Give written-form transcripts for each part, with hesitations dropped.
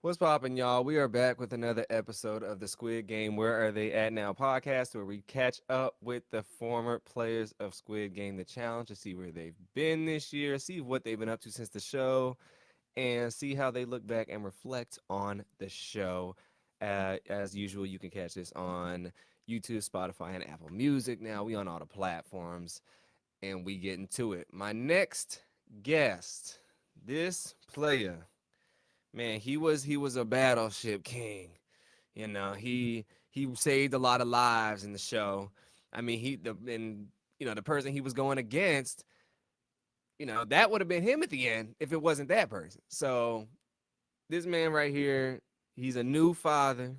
What's poppin', y'all? We are back with another episode of the Squid Game. Where are they at now? Podcast where we catch up with the former players of Squid Game, the challenge, to see where they've been this year, see what they've been up to since the show, and see how they look back and reflect on the show. As usual, you can catch this on YouTube, Spotify, and Apple Music. Now we on all the platforms, and we get into it. My next guest, this player. Man, he was a battleship king. He saved a lot of lives in the show. I mean, the person he was going against, that would have been him at the end if it wasn't that person. So this man right here, he's a new father.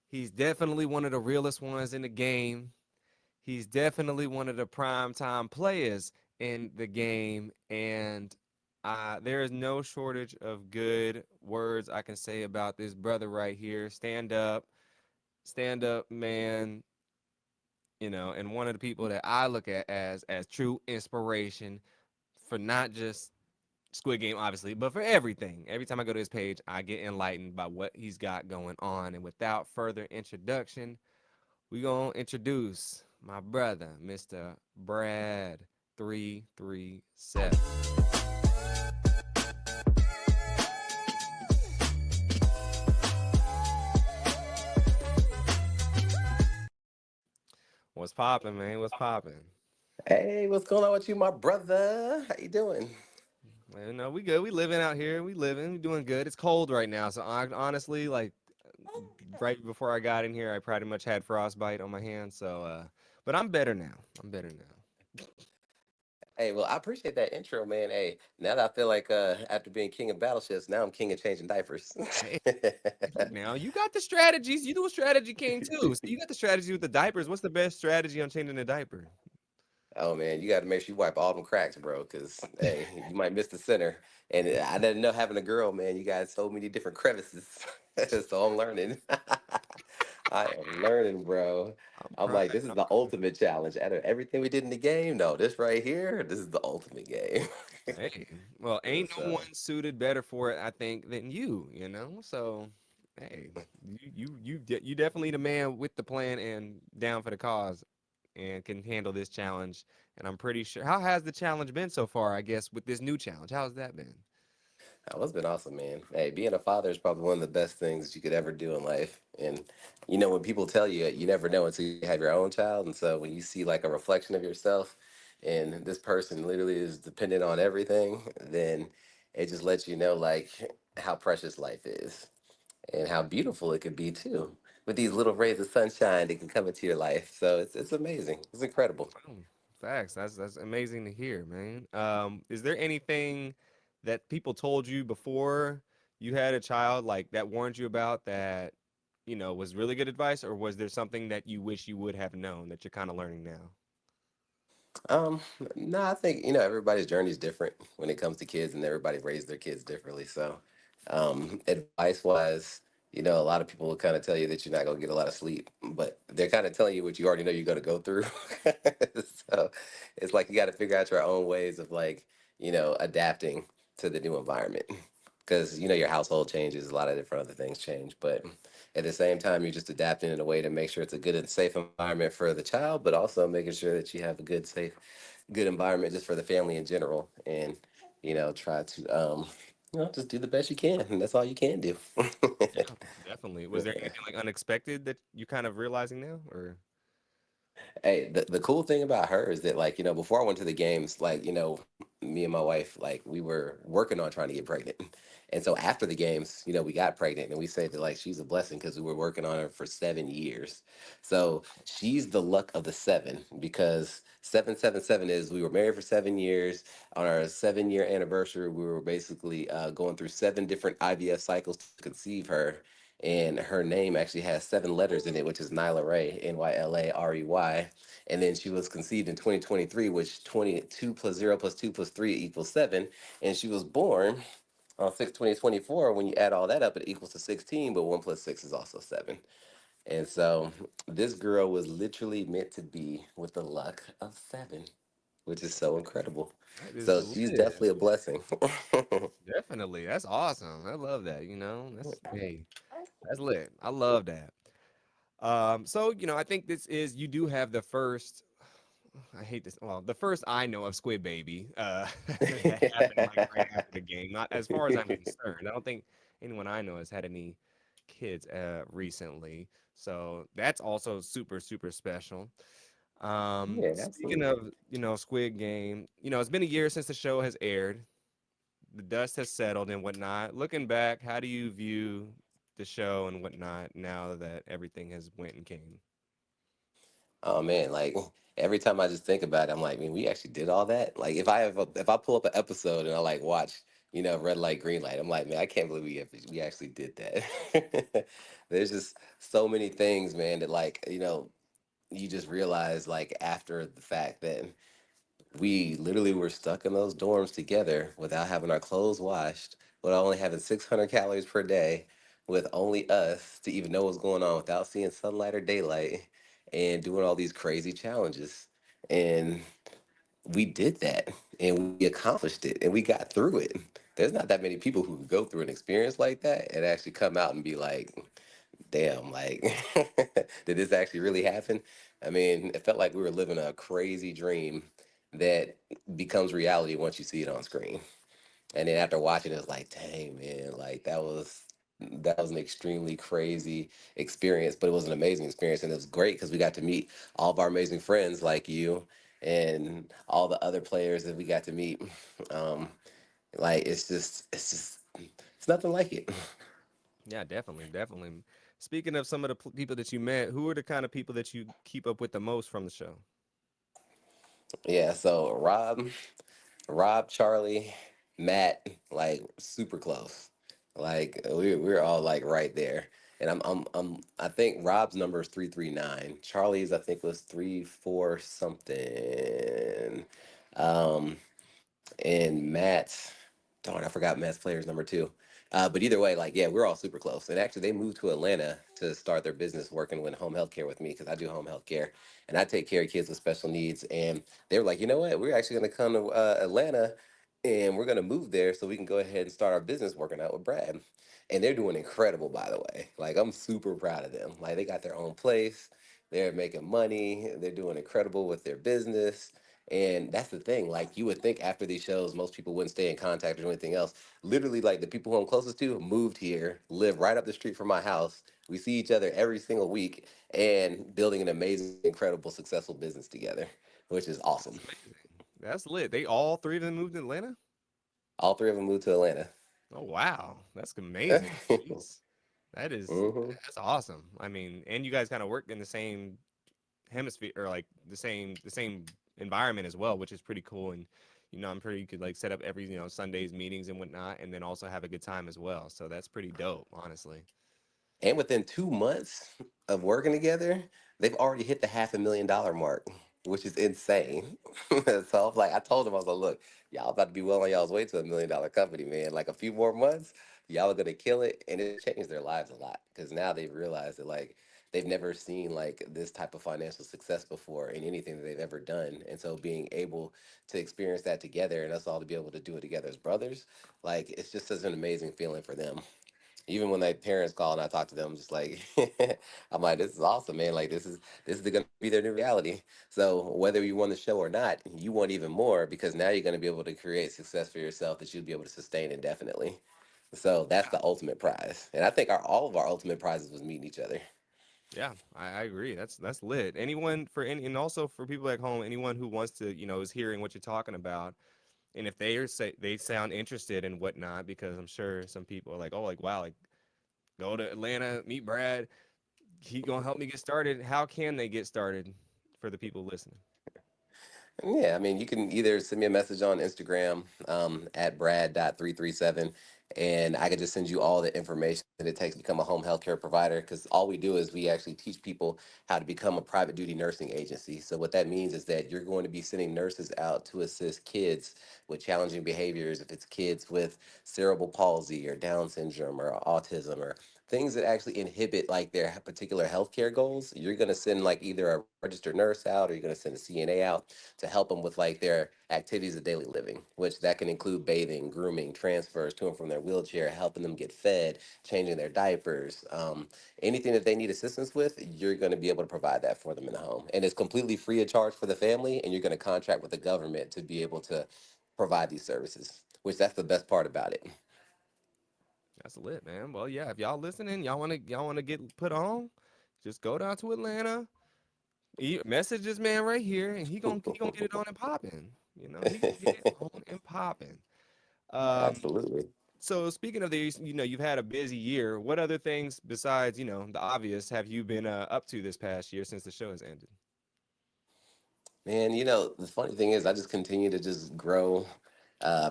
He's definitely one of the realest ones in the game. He's definitely one of the prime time players in the game, and there is no shortage of good words I can say about this brother right here. Stand up, man. And one of the people that I look at as true inspiration for not just Squid Game, obviously, but for everything. Every time I go to his page, I get enlightened by what he's got going on. And without further introduction, we gonna introduce my brother, Mr. Brad 337. What's poppin', man? What's poppin'? Hey, what's going on with you, my brother? How you doing? Well, no, we good. We living out here. We living. We doing good. It's cold right now, so honestly, like right before I got in here, I pretty much had frostbite on my hand. But I'm better now. I'm better now. Hey, well, I appreciate that intro, man. Hey, now that I feel like after being king of battleships, now I'm king of changing diapers. Hey, look now, you got the strategies. You do a strategy king too. So you got the strategy with the diapers. What's the best strategy on changing a diaper? Oh man, you got to make sure you wipe all them cracks, bro, because hey, you might miss the center. And I didn't know having a girl, man. You got so many different crevices, so I'm learning. I am learning, bro. I'm I'm crying. like, this is I'm the crying. ultimate challenge. Out of everything we did in the game, no, this right here, this is the ultimate game. Hey, well, ain't no So. one suited better for it, I think, than you. So hey, you definitely the man with the plan and down for the cause, and can handle this challenge. And I'm pretty sure. How has the challenge been so far? I guess with this new challenge, how's that been? Oh, it's been awesome, man. Hey, being a father is probably one of the best things you could ever do in life. And you know, when people tell you, you never know until you have your own child. And so when you see like a reflection of yourself, and this person literally is dependent on everything, then it just lets you know like how precious life is and how beautiful it could be too. With these little rays of sunshine that can come into your life. So it's amazing. It's incredible. Oh, facts. That's amazing to hear, man. Is there anything that people told you before you had a child, like that warned you about that, was really good advice, or was there something that you wish you would have known that you're kind of learning now? Um, no, I think, you know, everybody's journey is different when it comes to kids and everybody raised their kids differently. So, advice wise, you know, a lot of people will kind of tell you that you're not going to get a lot of sleep, but they're kind of telling you what you already know you're going to go through. So it's like you got to figure out your own ways of like, you know, adapting to the new environment. Because, you know, your household changes, a lot of different other things change. But at the same time, you're just adapting in a way to make sure it's a good and safe environment for the child, but also making sure that you have a good, safe, good environment just for the family in general. And, you know, try to, just do the best you can. And that's all you can do. Yeah, definitely. Was there anything like unexpected that you kind of realizing now, or? Hey, the cool thing about her is that, like, you know, before I went to the games, like, you know, me and my wife, like, we were working on trying to get pregnant. And so after the games, you know, we got pregnant and we say that, like, she's a blessing because we were working on her for 7 years. So she's the luck of the seven because 777 is we were married for 7 years. On our 7 year anniversary, we were basically going through seven different IVF cycles to conceive her, and her name actually has seven letters in it, which is Nyla Ray, Nylarey. And then she was conceived in 2023, which 22 plus 0 plus 2 plus 3 equals 7. And she was born on 6/20/24. When you add all that up, it equals to 16, but 1 plus 6 is also 7. And so this girl was literally meant to be with the luck of seven. which is so incredible. That is So she's lit. definitely a blessing. Definitely. That's awesome. I love that, you know. That's hey, that's lit. I love that. So, I think this is you do have the first I hate this. Well, the first I know of Squid Baby, that happened like right after the game. Not as far as I'm concerned. I don't think anyone I know has had any kids recently. So that's also super, super special. Yeah, Speaking absolutely. of, Squid Game, it's been a year since the show has aired. The dust has settled and whatnot. Looking back, how do you view the show and whatnot now that everything has went and came? Oh man, like every time I just think about it, I'm like, man, we actually did all that. Like if I pull up an episode and I like watch, red light, green light, I'm like, man, I can't believe we actually did that. There's just so many things, man, that like you just realize like after the fact that we literally were stuck in those dorms together without having our clothes washed, without only having 600 calories per day, with only us to even know what's going on without seeing sunlight or daylight, and doing all these crazy challenges. And we did that and we accomplished it and we got through it. There's not that many people who go through an experience like that and actually come out and be like, damn, like, did this actually really happen? I mean, it felt like we were living a crazy dream that becomes reality once you see it on screen. And then after watching it, it's like, dang, man, like that was an extremely crazy experience, but it was an amazing experience, and it was great because we got to meet all of our amazing friends like you and all the other players that we got to meet. Um, like it's nothing like it. Yeah, definitely, definitely. Speaking of some of the people that you met, who are the kind of people that you keep up with the most from the show? Yeah, so Rob, Charlie, Matt, like super close. Like we're all like right there. And I think Rob's number is 339. Charlie's I think was 34 something. Um and Matt's, darn, I forgot Matt's player's number two. But either way, like, yeah, we're all super close. And actually, they moved to Atlanta to start their business working with home health care with me because I do home health care and I take care of kids with special needs. And they were like, you know what? We're actually going to come to Atlanta and we're going to move there so we can go ahead and start our business working out with Brad. And they're doing incredible, by the way. Like, I'm super proud of them. Like, they got their own place, they're making money, they're doing incredible with their business. And that's the thing. Like you would think after these shows, most people wouldn't stay in contact or do anything else. Literally, like the people who I'm closest to moved here, live right up the street from my house. We see each other every single week and building an amazing, incredible, successful business together, which is awesome. That's amazing. That's lit. They all three of them moved to Atlanta? All three of them moved to Atlanta. Oh wow. That's amazing. Jeez. That is Hmm. that's awesome. I mean, and you guys kind of work in the same hemisphere or like the same environment as well, which is pretty cool. And I'm sure you could like set up every, Sundays meetings and whatnot, and then also have a good time as well. So that's pretty dope, honestly. And within 2 months of working together, they've already hit the $500,000 mark, which is insane. So I'm like, I told them, I was like, look, y'all about to be well on y'all's way to $1 million company, man. Like a few more months, y'all are gonna kill it. And it's changed their lives a lot because now they've realized that like they've never seen like this type of financial success before in anything that they've ever done. And so being able to experience that together and us all to be able to do it together as brothers, like it's just such an amazing feeling for them. Even when their parents call and I talk to them, I'm just like, I'm like, this is awesome, man. Like this is going to be their new reality. So whether you won the show or not, you want even more because now you're going to be able to create success for yourself that you'll be able to sustain indefinitely. So that's the ultimate prize, and I think all of our ultimate prizes was meeting each other. Yeah, I agree. That's lit. Anyone for any and also for people at home, anyone who wants to, is hearing what you're talking about, and if they sound interested and whatnot, because I'm sure some people are like, oh, like wow, like go to Atlanta, meet Brad, he gonna help me get started. How can they get started for the people listening? Yeah, I mean, you can either send me a message on Instagram at brad.337. and I could just send you all the information that it takes to become a home healthcare provider. Because all we do is we actually teach people how to become a private duty nursing agency. So what that means is that you're going to be sending nurses out to assist kids with challenging behaviors. If it's kids with cerebral palsy or Down syndrome or autism or things that actually inhibit like their particular healthcare goals, you're going to send like either a registered nurse out or you're going to send a CNA out to help them with like their activities of daily living, which that can include bathing, grooming, transfers to and from their wheelchair, helping them get fed, changing their diapers, anything that they need assistance with. You're going to be able to provide that for them in the home, and it's completely free of charge for the family. And you're going to contract with the government to be able to provide these services, which that's the best part about it. That's lit, man. Well, yeah, if y'all listening, y'all wanna get put on, just go down to Atlanta. Message this man right here, and he gonna get it on and popping. He gonna get it on and popping. Um, Absolutely. so speaking of these, you've had a busy year. What other things besides, the obvious have you been up to this past year since the show has ended? Man, the funny thing is, I just continue to just grow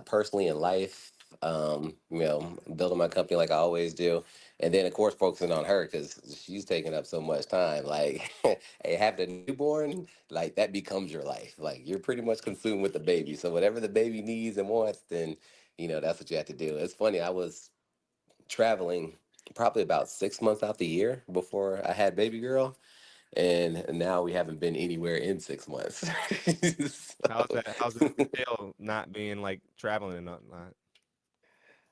personally in life. Building my company like I always do, and then of course focusing on her because she's taking up so much time. Like, hey, having a newborn, like that becomes your life. Like you're pretty much consumed with the baby. So whatever the baby needs and wants, then that's what you have to do. It's funny. I was traveling probably about 6 months out the year before I had baby girl, and now we haven't been anywhere in 6 months. How's So, that? How's that entail not being like traveling and not?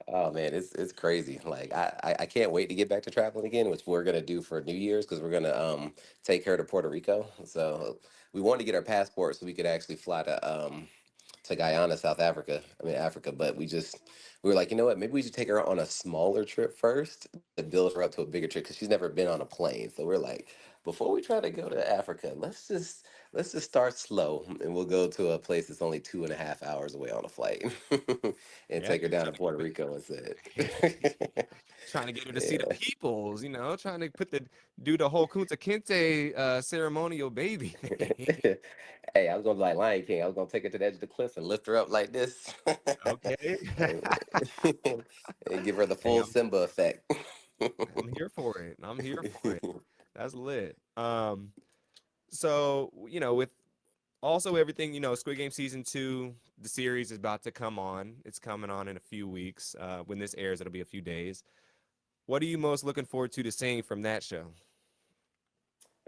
oh man, it's crazy. Like I can't wait to get back to traveling again, which we're gonna do for New Year's because we're gonna take her to Puerto Rico. So we wanted to get our passport so we could actually fly to Guyana, South Africa. I mean Africa, but we were like, you know what? Maybe we should take her on a smaller trip first to build her up to a bigger trip because she's never been on a plane. So we're like, before we try to go to Africa, let's just start slow and we'll go to a place that's only 2.5 hours away on a flight and Yeah, take her you're down to trying to Puerto keep Rico instead. trying to get her to see the Yeah. peoples, trying to do the whole Kunta Kinte ceremonial baby thing. Hey, I was gonna be like Lion King. I was gonna take her to the edge of the cliff and lift her up like this, Okay. and, and give her the Hey, full Simba effect. I'm here for it. I'm here for it. That's lit. So with also everything, Squid Game season 2, the series is about to come on. It's coming on in a few weeks. When this airs, it'll be a few days. What are you most looking forward to seeing from that show?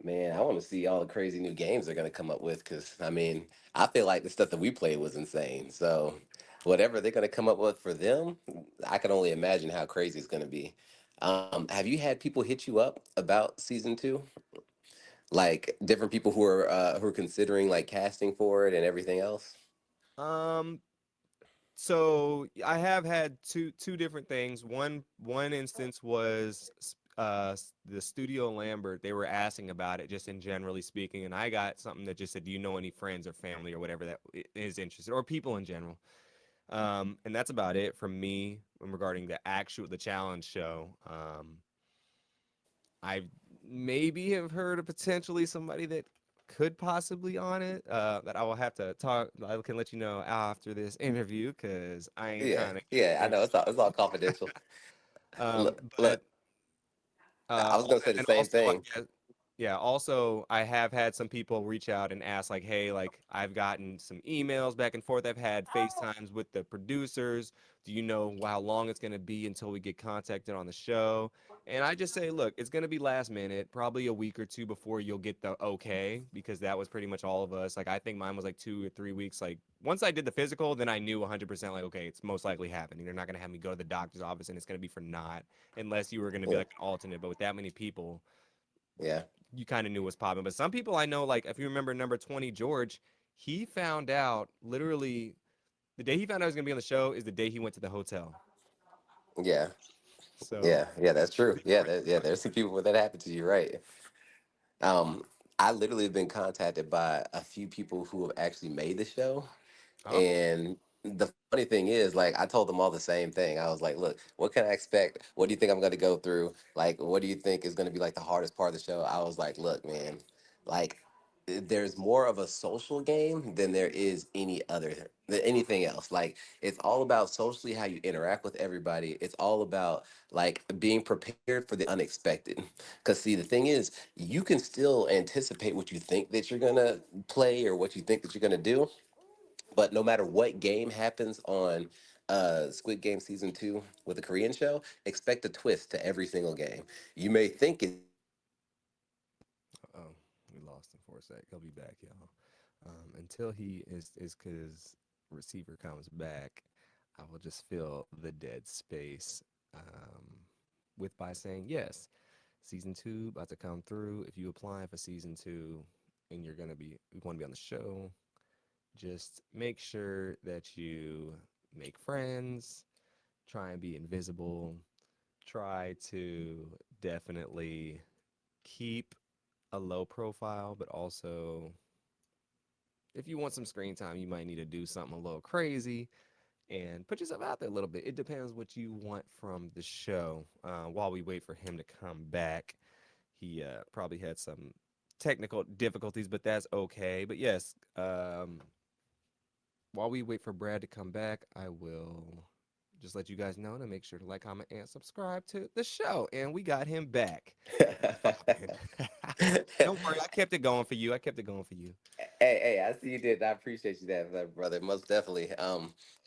Man, I want to see all the crazy new games they're gonna come up with because I mean, I feel like the stuff that we played was insane. So, whatever they're gonna come up with for them, I can only imagine how crazy it's gonna be. Have you had people hit you up about season 2? Like different people who are considering like casting for it and everything else? Um, So I have had two different things. One instance was the Studio Lambert. They were asking about it just in generally speaking, and I got something that just said, "Do you know any friends or family or whatever that is interested, or people in general?" And that's about it from me regarding the challenge show. I maybe have heard of potentially somebody that could possibly on it. That I will have to talk. I can let you know after this interview because I ain't Yeah, trying to get yeah, I know it's all confidential. um, Look, but look, I was gonna say the and same also, I thing. guess, yeah, also, I have had some people reach out and ask, like, hey, like, I've gotten some emails back and forth. I've had FaceTimes with the producers. Do you know how long it's going to be until we get contacted on the show? And I just say, look, it's going to be last minute, probably a week or two before you'll get the okay, because that was pretty much all of us. Like, I think mine was like 2 or 3 weeks. Like, once I did the physical, then I knew 100%, like, okay, it's most likely happening. They're not going to have me go to the doctor's office and it's going to be for naught unless you were going to be Yeah, like an alternate. But with that many people, yeah, you kind of knew what's popping. But some people I know, like if you remember number 20, George, he found out literally the day he found out he was gonna be on the show is the day he went to the hotel. yeah, So yeah. That's true. pretty Yeah, crazy. yeah. There's some people where that happened to you, right? Um, I literally have been contacted by a few people who have actually made the show, Oh, and the funny thing is, like, I told them all the same thing. I was like, "Look, what can I expect? What do you think I'm going to go through? Like, what do you think is going to be like the hardest part of the show?" I was like, "Look, man, like." there's more of a social game than there is than anything else. Like it's all about socially how you interact with everybody. It's all about like being prepared for the unexpected. Because see, the thing is, you can still anticipate what you think that you're gonna play or what you think that you're gonna do, but no matter what game happens on Squid Game season 2 with the Korean show, expect a twist to every single game. You may think it's the same game, but it's not. Oh, we lost him for a sec. He'll be back, y'all. Until he is his receiver comes back, I will just fill the dead space with by saying yes. Season two about to come through. If you apply for season two and you want to be on the show, just make sure that you make friends, try and be invisible, try to definitely keep a low profile, but also if you want some screen time, you might need to do something a little crazy and put yourself out there a little bit. It depends what you want from the show. While we wait for him to come back, he probably had some technical difficulties, but that's okay. But yes, while we wait for Brad to come back, I will just let you guys know to make sure to like, comment, and subscribe to the show. And we got him back. What's poppin'? Don't worry, I kept it going for you. I kept it going for you. Hey, I see you did. I appreciate you that, brother. Most definitely.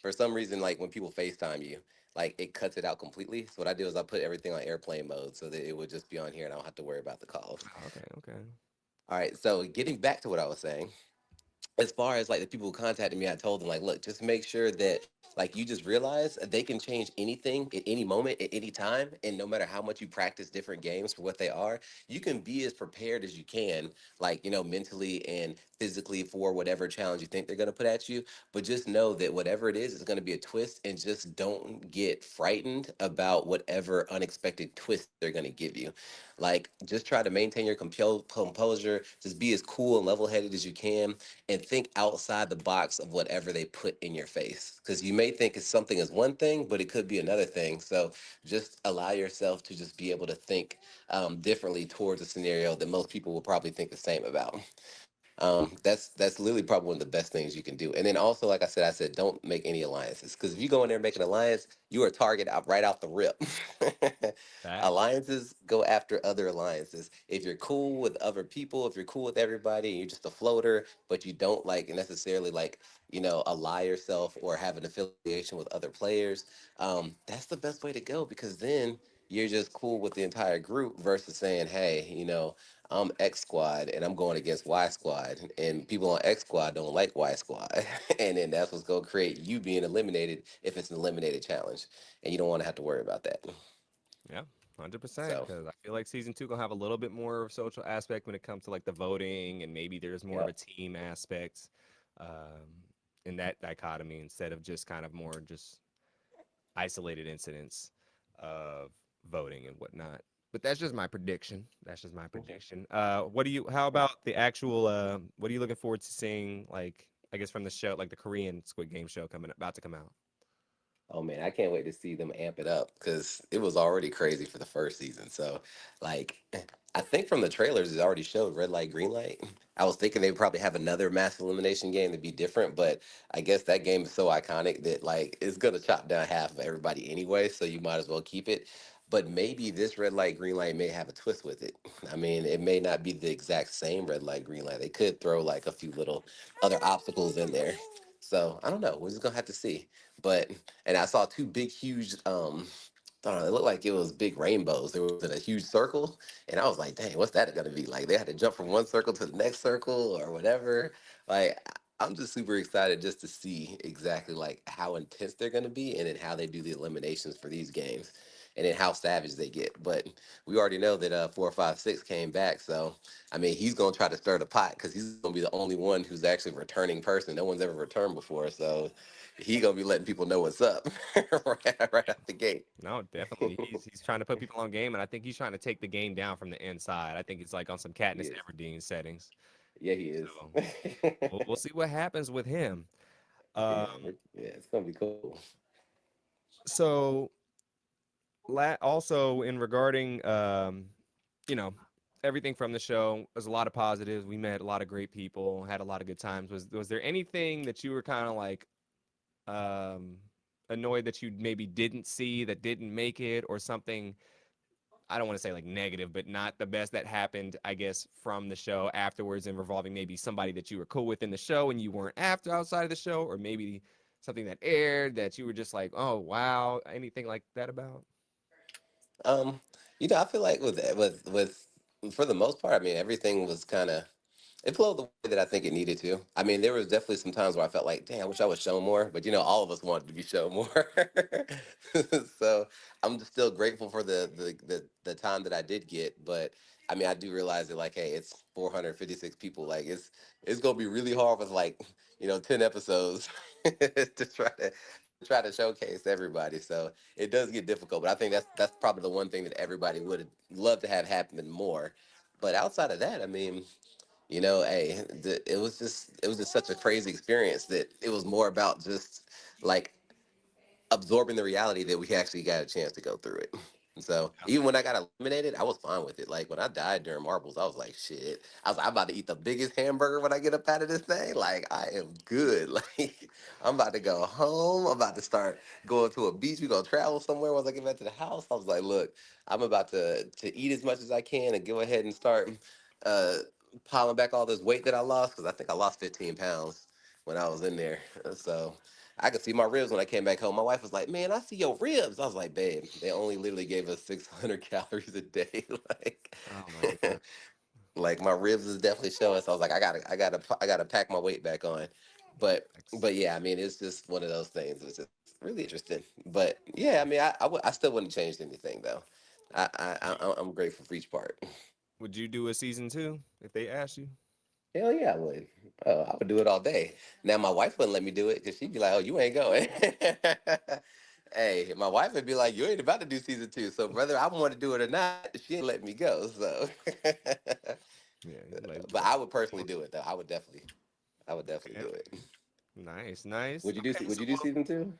For some reason, like when people FaceTime you, like it cuts it out completely. So what I do is I put everything on airplane mode so that it would just be on here and I don't have to worry about the calls. Oh, okay, okay. All right. So getting back to what I was saying, as far as like the people who contacted me, I told them like, look, just make sure that like you just realize they can change anything at any moment, at any time, and no matter how much you practice different games for what they are, you can be as prepared as you can, like mentally and physically for whatever challenge you think they're going to put at you. But just know that whatever it is going to be a twist, and just don't get frightened about whatever unexpected twist they're going to give you. Like, just try to maintain your composure. Just be as cool and level headed as you can, and think outside the box of whatever they put in your face. Because you may think it's something as one thing, but it could be another thing. So just allow yourself to just be able to think differently towards a scenario that most people will probably think the same about. That's literally probably one of the best things you can do. And then also, like I said, don't make any alliances, because if you go in there and make an alliance, you are target out right out the rip. Facts. Alliances go after other alliances. If you're cool with other people, if you're cool with everybody, and you're just a floater, but you don't like necessarily like ally yourself or have an affiliation with other players, that's the best way to go, because then you're just cool with the entire group versus saying, hey, I'm X squad and I'm going against Y squad, and people on X squad don't like Y squad, and then that's what's going to create you being eliminated if it's an eliminated challenge, and you don't want to have to worry about that. Yeah, 100%. So, Because I feel like season two gonna have a little bit more of social aspect when it comes to like the voting, and maybe there's more of a yep. team aspect in that dichotomy instead of just kind of more just isolated incidents of voting and whatnot. But that's just my prediction. That's just my prediction. What do you? How about the actual? What are you looking forward to seeing? Like, I guess from the show, like the Korean Squid Game show coming about to come out. Oh man, I can't wait to see them amp it up, because it was already crazy for the first season. So, like, I think from the trailers it already showed red light, green light. I was thinking they'd probably have another mass elimination game to be different, but I guess that game is so iconic that like it's gonna chop down half of everybody anyway. So you might as well keep it. But maybe this red light, green light may have a twist with it. I mean, it may not be the exact same red light, green light. They could throw like a few little other obstacles in there. So I don't know. We're just gonna have to see. But and I saw two big, huge. I don't know, it looked like it was big rainbows. They was in a huge circle, and I was like, "Dang, what's that gonna be like?" They had to jump from one circle to the next circle or whatever. Like, I'm just super excited just to see exactly like how intense they're gonna be, and then how they do the eliminations for these games, and then how savage they get. But we already know that 456 came back, so I mean, he's gonna try to stir the pot, because he's gonna be the only one who's actually a returning person. No one's ever returned before, so he gonna be letting people know what's up right out the gate. No, definitely. He's trying to put people on game, and I think he's trying to take the game down from the inside. I think it's like on some He Katniss is. Everdeen settings. Yeah, he is. So we'll see what happens with him. Yeah, Um, yeah, it's gonna be cool. so also in regarding you know everything from the show was a lot of positives. We met a lot of great people, had a lot of good times. Was there anything that you were kind of like um annoyed that you maybe didn't see that didn't make it, or something, I don't want to say like negative, but not the best that happened, I guess, from the show afterwards, and revolving maybe somebody that you were cool with in the show and you weren't after outside of the show, or maybe something that aired that you were just like, oh wow, anything like that about? Um, I feel like with for the most part, I mean, everything was kind of it flowed the way that I think it needed to. I mean, there was definitely some times where I felt like, damn, I wish I was shown more. But all of us wanted to be shown more. So I'm just still grateful for the time that I did get. But I mean, I do realize that like, hey, it's 456 people. Like, it's gonna be really hard with like 10 episodes to try to showcase everybody. So it does get difficult. But I think that's probably the one thing that everybody would love to have happen more. But outside of that, I mean, hey, it was just such a crazy experience that it was more about just like absorbing the reality that we actually got a chance to go through it. And so even when I got eliminated, I was fine with it. Like when I died during marbles, I was like, shit. I'm about to eat the biggest hamburger when I get up out of this thing. Like I am good. Like I'm about to go home. I'm about to start going to a beach. We gonna travel somewhere once I get back to the house. I was like, look, I'm about to eat as much as I can and go ahead and start uh piling back all this weight that I lost because I think I lost 15 pounds when I was in there. So I could see my ribs when I came back home. My wife was like, "Man, I see your ribs." I was like, "Babe, they only literally gave us 600 calories a day." like, Oh my god. like my ribs is definitely showing. So I was like, I gotta pack my weight back on. But Thanks. but yeah, I mean, it's just one of those things. It's just really interesting. But yeah, I mean, I still wouldn't change anything though. I'm grateful for each part. Would you do a season two if they asked you? Hell yeah, I would. Oh, I would do it all day. Now my wife wouldn't let me do it because she'd be like, "Oh, you ain't going." Hey, my wife would be like, "You ain't about to do season two." So whether I want to do it or not, she ain't letting me go. So, Yeah, you like, but I would personally do it though. I would definitely okay. do it. Nice, nice. Would you do? Okay, Would so you do season two?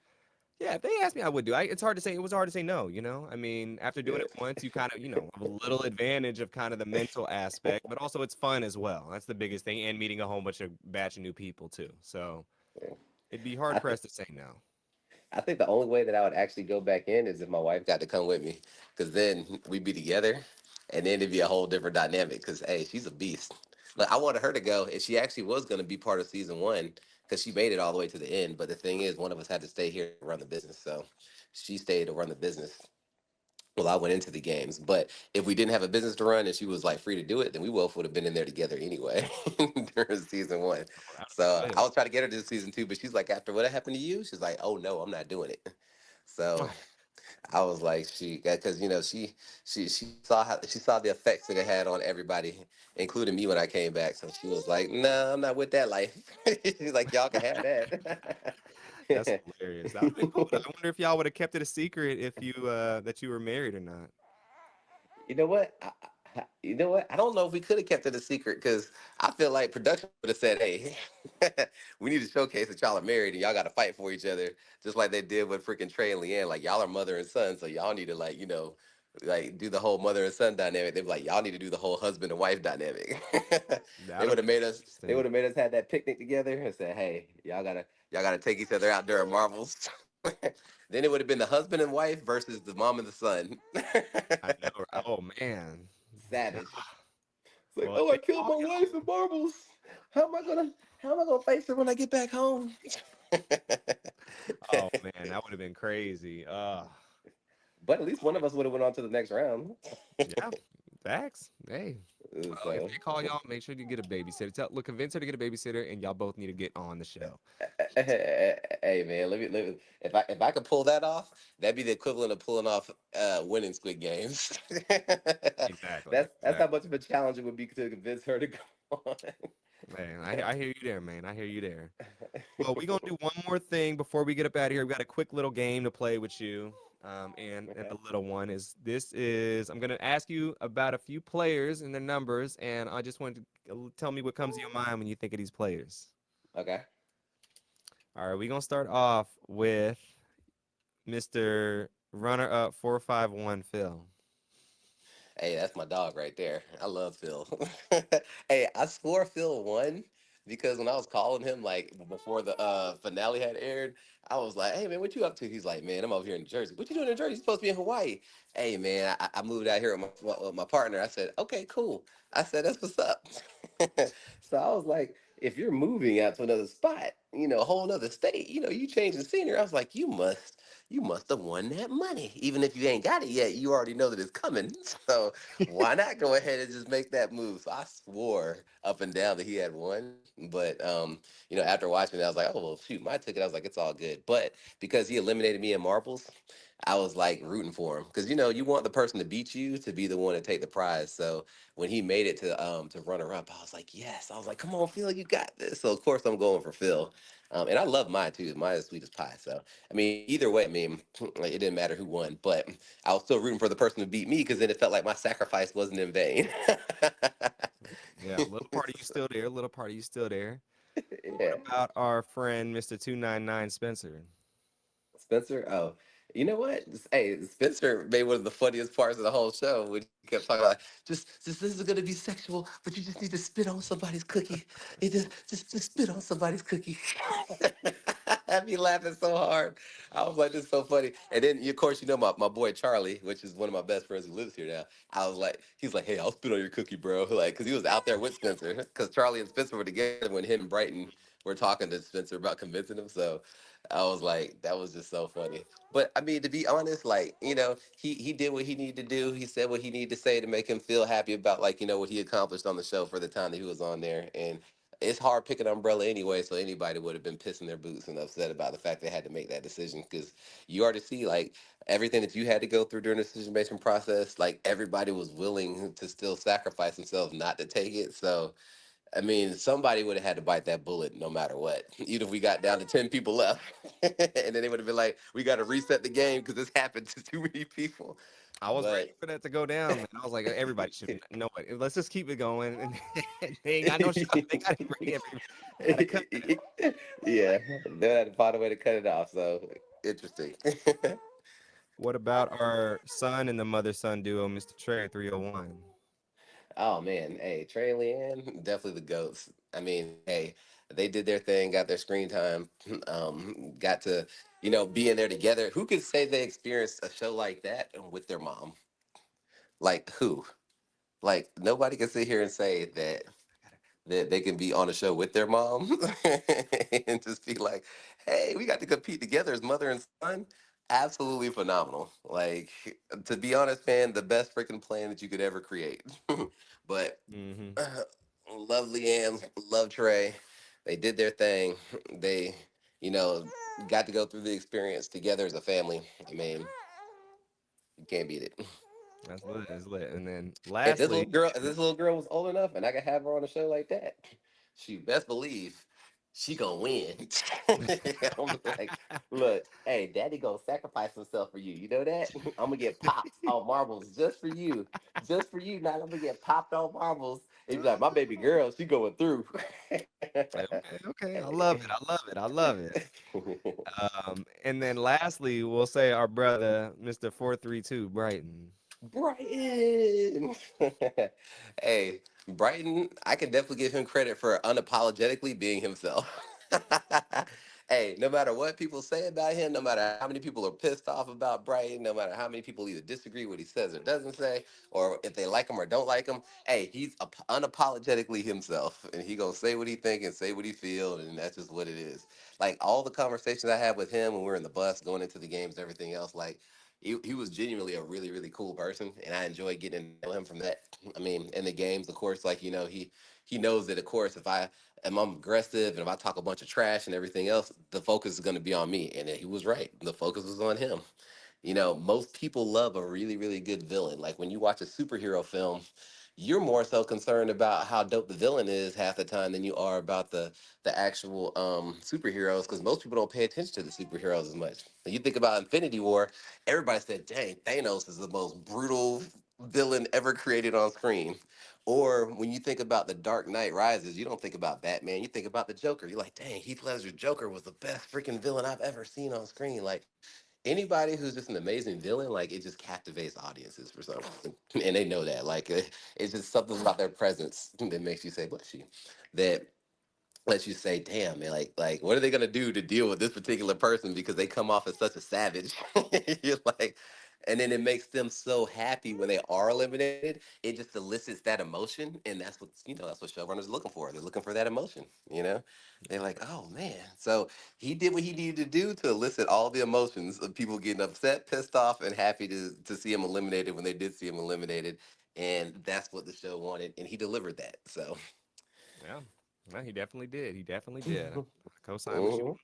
yeah, if they asked me, I would do. It's hard to say. It was hard to say no. I mean, after doing it Shit. once, you kind of, have a little advantage of kind of the mental aspect, but also it's fun as well. That's the biggest thing, and meeting a whole batch of new people too. So it'd be hard I think. pressed to say no. I think the only way that I would actually go back in is if my wife got to come with me, because then we'd be together, and then it'd be a whole different dynamic. Because hey, she's a beast. Like I wanted her to go, and she actually was going to be part of season one because she made it all the way to the end. But the thing is, one of us had to stay here to run the business, so she stayed to run the business. Well, I went into the games, but if we didn't have a business to run and she was like free to do it, then we both would have been in there together anyway during season one. Oh, that would So be I lit. was trying to get her to do season two, but she's like, after what happened to you, she's like, oh no, I'm not doing it. So I was like, because she saw the effects that it had on everybody, including me when I came back. So she was like, no, I'm not with that life. She's like, y'all can have that. That's hilarious. That would have been cool. Though. I wonder if y'all would have kept it a secret if you that you were married or not. You know what? You know what? I don't know if we could have kept it a secret because I feel like production would have said, "Hey, we need to showcase that y'all are married and y'all got to fight for each other, just like they did with freaking Trey and Leanne. Like y'all are mother and son, so y'all need to like do the whole mother and son dynamic. They'd be like, y'all need to do the whole husband and wife dynamic. they That'll would have be made us. They interesting. would have made us have that picnic together and said, "Hey, y'all gotta take each other out during marvels." Then it would have been the husband and wife versus the mom and the son. I know. Oh man. Savage. It's like, Well, oh, if I they killed call my wife in marbles. How am I gonna face her when I get back home? oh man, that would have been crazy. But at least one of us would have went on to the next round. Yeah, facts. Hey, well, if So, they call y'all, make sure you get a babysitter. Convince her to get a babysitter, and y'all both need to get on the show. hey man, let me if I could pull that off, that'd be the equivalent of pulling off winning Squid Games. Exactly. That's how much of a challenge it would be to convince her to go on. Man, I hear you there, man. I hear you there. Well, we're gonna do one more thing before we get up out of here. We got a quick little game to play with you. And Okay. the little one is I'm gonna ask you about a few players and their numbers, and I just want to tell me what comes to your mind when you think of these players. Okay. All right, we're gonna start off with Mr. Runner Up 451 Phil. Hey, that's my dog right there. I love Phil. Hey, I swore Phil won because when I was calling him like before the finale had aired, I was like, "Hey man, what you up to?" He's like, "Man, I'm over here in Jersey." "What you doing in Jersey? You're supposed to be in Hawaii." "Hey man, I moved out here with my partner." I said, "Okay, cool." I said, "That's what's up." So I was like, "If you're moving out to another spot, a whole other state, you change the scenery." I was like, "You must have won that money. Even if you ain't got it yet, you already know that it's coming. So why not go ahead and just make that move?" So I swore up and down that he had won. But after watching it, I was like, "Oh well, shoot, my ticket." I was like, "It's all good." But because he eliminated me in marbles, I was like rooting for him because you want the person to beat you to be the one to take the prize. So when he made it to runner up, I was like, yes. I was like, come on, Phil, you got this. So of course I'm going for Phil. And I love mine too. Mine is sweet as pie. So I mean, either way, I mean, like, it didn't matter who won, but I was still rooting for the person to beat me because then it felt like my sacrifice wasn't in vain. Yeah, little party, you still there? Little party, you still there? What Yeah. about our friend Mr. 299 Spencer? Spencer, oh, you know what? Hey, Spencer made one of the funniest parts of the whole show when he kept talking about just this is gonna be sexual, but you just need to spit on somebody's cookie. It just spit on somebody's cookie. I'd be laughing so hard. I was like, this is so funny. And then of course my boy Charlie, which is one of my best friends who lives here now. He's like, hey, I'll spit on your cookie, bro. Like, cause he was out there with Spencer. Cause Charlie and Spencer were together when him and Brighton were talking to Spencer about convincing him. So I was like, that was just so funny. But I mean, to be honest, like, he did what he needed to do. He said what he needed to say to make him feel happy about like, what he accomplished on the show for the time that he was on there. And it's hard picking Umbrella anyway, so anybody would have been pissing their boots and upset about the fact they had to make that decision because you already see like everything that you had to go through during the decision making process. Like everybody was willing to still sacrifice themselves not to take it. So I mean, somebody would have had to bite that bullet no matter what. Even if we got down to 10 people left. And then they would have been like, we got to reset the game because this happened to too many people. I was ready But for that to go down, man. I was like, everybody should know it. Let's just keep it going. And they ain't got no shot. They got to bring every. They got to cut it. yeah, they had to find a way to cut it off. So interesting. What about our son and the mother-son duo, Mr. Trey 301? Oh man, hey, Trey and Leanne, definitely the goats. I mean, hey, they did their thing, got their screen time, got to, be in there together. Who could say they experienced a show like that with their mom? Like who? Like nobody can sit here and say that they can be on a show with their mom and just be like, "Hey, we got to compete together as mother and son." Absolutely phenomenal. Like to be honest, man, the best freaking plan that you could ever create. But Mm-hmm. love Leanne, love Trey. They did their thing. They, you know, got to go through the experience together as a family. I mean, you can't beat it. That's lit. That's lit. And then If lastly, this little girl was old enough and I could have her on a show like that, she best believe she gonna win. I'm like, look, hey, daddy gonna sacrifice himself for you. You know that? I'm gonna get popped on marbles just for you. Just for you. Now I'm gonna get popped on marbles. And you be like, my baby girl, she going through. okay, okay. I love it. I love it. I love it. And then lastly, we'll say our brother, Mr. 432, Brighton. Brighton. Hey, Brighton, I can definitely give him credit for unapologetically being himself. Hey, no matter what people say about him, no matter how many people are pissed off about Brighton, no matter how many people either disagree what he says or doesn't say, or if they like him or don't like him, hey, he's unapologetically himself, and he gonna say what he think and say what he feel, and that's just what it is. Like all the conversations I had with him when we were in the bus going into the games and everything else, like he was genuinely a really really cool person, and I enjoyed getting to know him from that. I mean, in the games, of course, like he knows that of course if I'm aggressive and if I talk a bunch of trash and everything else, the focus is going to be on me, and he was right. The focus was on him. Most people love a really, really good villain. Like when you watch a superhero film, you're more so concerned about how dope the villain is half the time than you are about the actual superheroes because most people don't pay attention to the superheroes as much. When you think about Infinity War, everybody said, dang, Thanos is the most brutal villain ever created on screen. Or when you think about the Dark Knight Rises, you don't think about Batman, you think about the Joker. You're like, dang, Heath Ledger's Joker was the best freaking villain I've ever seen on screen. Like anybody who's just an amazing villain, like it just captivates audiences for some reason, and they know that. Like it's just something about their presence that makes you say, "Bless you," that lets you say, "Damn, man! Like, what are they gonna do to deal with this particular person because they come off as such a savage?" You're like, and then it makes them so happy when they are eliminated. It just elicits that emotion, and that's what that's what showrunners are looking for. They're looking for that emotion. They're like, "Oh man!" So he did what he needed to do to elicit all the emotions of people getting upset, pissed off, and happy to see him eliminated when they did see him eliminated. And that's what the show wanted, and he delivered that. So. Yeah. No, he definitely did. He definitely did. I co-sign with you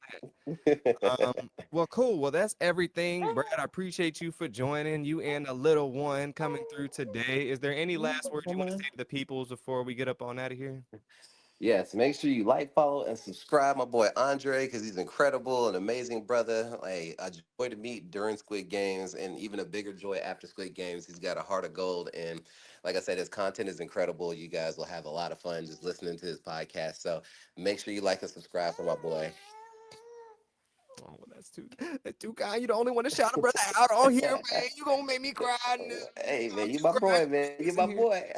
Mhm. on that. Well, cool. Well, that's everything. Brad, I appreciate you for joining, you and a little one coming through today. Is there any last words you want to say to the peoples before we get up on out of here? Yes, make sure you like, follow, and subscribe my boy Andre because he's incredible, an amazing brother, a joy to meet during Squid Games, and even a bigger joy after Squid Games. He's got a heart of gold, and like I said, his content is incredible. You guys will have a lot of fun just listening to his podcast. So make sure you like and subscribe for my boy. Oh, well, that's too kind. You the only one to shout a brother out on here, man. You gonna make me cry. Hey man, you You my crying boy, man. You tears my in here. boy.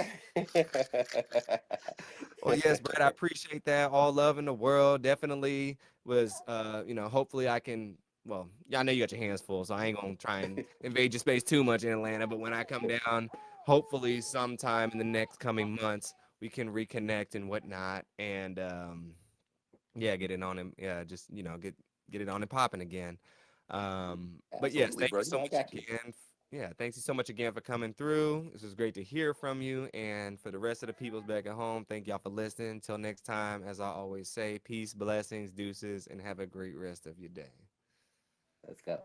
Well, yes, Brad, I appreciate that. All love in the world. Definitely was, hopefully I can. Well, yeah, I know you got your hands full, so I ain't gonna try and invade your space too much in Atlanta. But when I come down, hopefully sometime in the next coming months, we can reconnect and whatnot, and yeah, get it on him. Yeah, just get it on and popping again. But yes, Absolutely, thank bro. you You so know I much got you. again. Yeah, thanks you so much again for coming through. This was great to hear from you. And for the rest of the peoples back at home, thank y'all for listening. Until next time, as I always say, peace, blessings, deuces, and have a great rest of your day. Let's go.